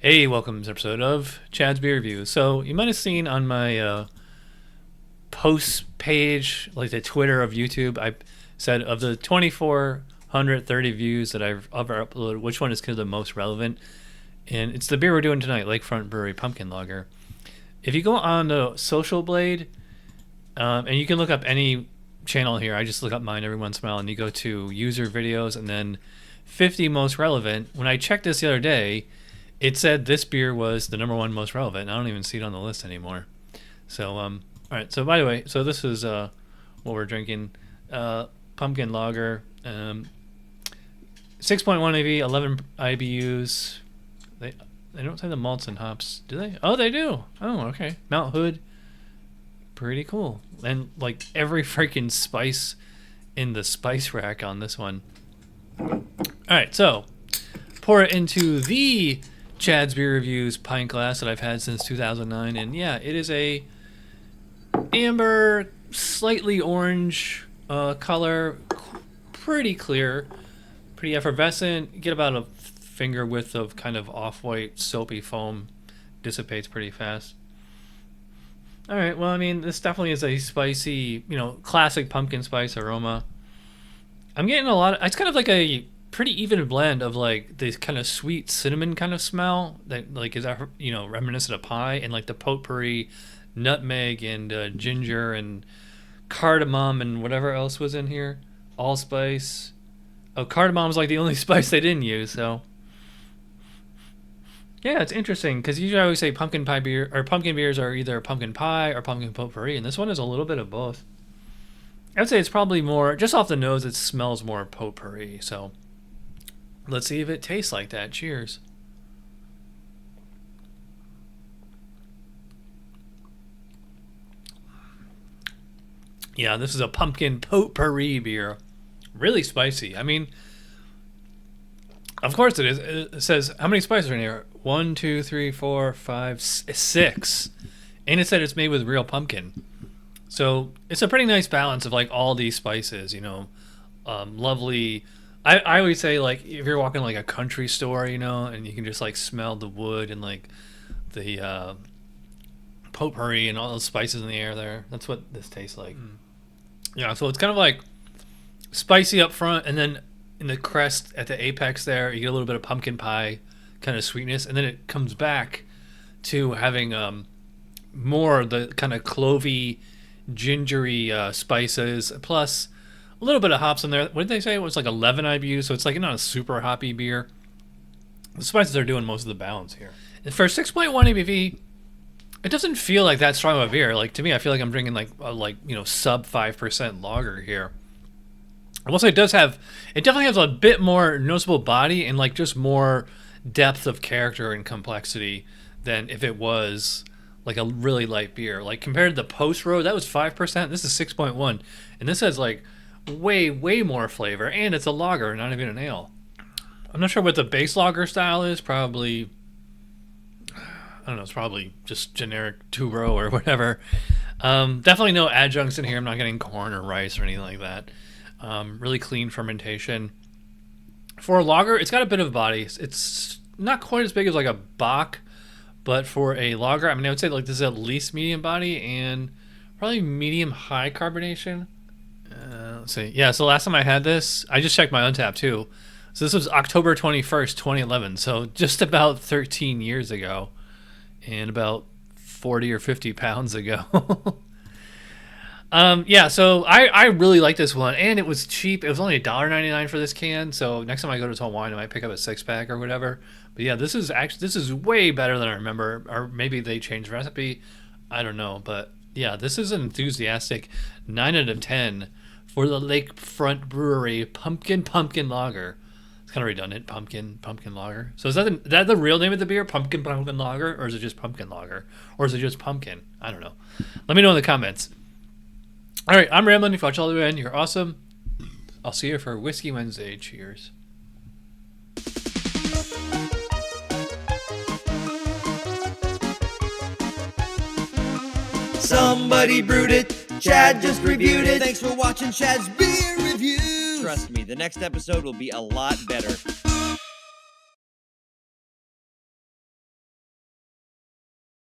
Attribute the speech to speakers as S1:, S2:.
S1: Hey, welcome to this episode of Chad's Beer Review. So you might have seen on my post page, like the Twitter of YouTube, I said of the 2,430 views that I've ever uploaded, which one is kind of the most relevant? And it's the beer we're doing tonight, Lakefront Brewery Pumpkin Lager. If you go on the Social Blade, and you can look up any channel here, I just look up mine every once in a while, and you go to user videos and then 50 most relevant. When I checked this the other day, it said this beer was the number one most relevant. I don't even see it on the list anymore. So, all right. So, by the way, so this is what we're drinking: pumpkin lager, 6.1 AV, 11 IBUs. They don't say the malts and hops, do they? Oh, they do. Oh, okay. Mount Hood, pretty cool. And like every freaking spice in the spice rack on this one. All right, so pour it into the Chad's Beer Reviews pint glass that I've had since 2009, and yeah, it is a amber, slightly orange color, pretty clear, pretty effervescent. You get about a finger width of kind of off-white soapy foam, dissipates pretty fast. All right, well, I mean, this definitely is a spicy, classic pumpkin spice aroma. I'm getting a lot of, it's kind of like a pretty even blend of like this kind of sweet cinnamon kind of smell that like is reminiscent of pie, and like the potpourri, nutmeg and ginger and cardamom and whatever else was in here, allspice. Oh, cardamom's like the only spice they didn't use. So yeah, it's interesting because usually I always say pumpkin pie beer or pumpkin beers are either pumpkin pie or pumpkin potpourri, and this one is a little bit of both. I would say it's probably more, just off the nose, it smells more potpourri. So let's see if it tastes like that. Cheers. Yeah, this is a pumpkin potpourri beer. Really spicy. I mean, of course it is. It says, how many spices are in here? 1, 2, 3, 4, 5, 6. And it said it's made with real pumpkin. So it's a pretty nice balance of like all these spices, lovely. I always say, like, if you're walking like a country store, and you can just like smell the wood and like the potpourri and all those spices in the air there. That's what this tastes like. Yeah, so it's kind of like spicy up front, and then in the crest at the apex there, you get a little bit of pumpkin pie kind of sweetness, and then it comes back to having more of the kind of clovey, gingery spices, plus a little bit of hops in there. What did they say? It was like 11 IBU, so it's like not a super hoppy beer. The spices are doing most of the balance here. And for 6.1 ABV, it doesn't feel like that strong of a beer. Like, to me, I feel like I'm drinking like sub 5% lager here. I will say it definitely has a bit more noticeable body and like just more depth of character and complexity than if it was like a really light beer. Like compared to the Post Road, that was 5%. This is 6.1, and this has like way more flavor, and it's a lager, not even an ale. I'm not sure what the base lager style is. Probably, I don't know. It's probably just generic 2-row or whatever. Definitely no adjuncts in here. I'm not getting corn or rice or anything like that. Really clean fermentation. For a lager, it's got a bit of body. It's not quite as big as like a Bock, but for a lager, I mean, I would say like this is at least medium body and probably medium high carbonation. Let's see. Yeah, so last time I had this, I just checked my Untappd too. So this was October 21st, 2011. So just about 13 years ago, and about 40 or 50 pounds ago. Yeah, so I really like this one, and it was cheap. It was only $1.99 for this can, so next time I go to Total Wine, I might pick up a 6-pack or whatever. But yeah, this is way better than I remember, or maybe they changed the recipe. I don't know, but yeah, this is an enthusiastic 9 out of 10 for the Lakefront Brewery Pumpkin Lager. It's kind of redundant, pumpkin lager. So is that the real name of the beer, pumpkin lager, or is it just pumpkin lager, or is it just pumpkin? I don't know. Let me know in the comments. All right, I'm rambling. If you watch all the way in, you're awesome. I'll see you for Whiskey Wednesday. Cheers.
S2: Somebody brewed it. Chad just reviewed it.
S3: Thanks for watching Chad's Beer Review.
S2: Trust me, the next episode will be a lot better.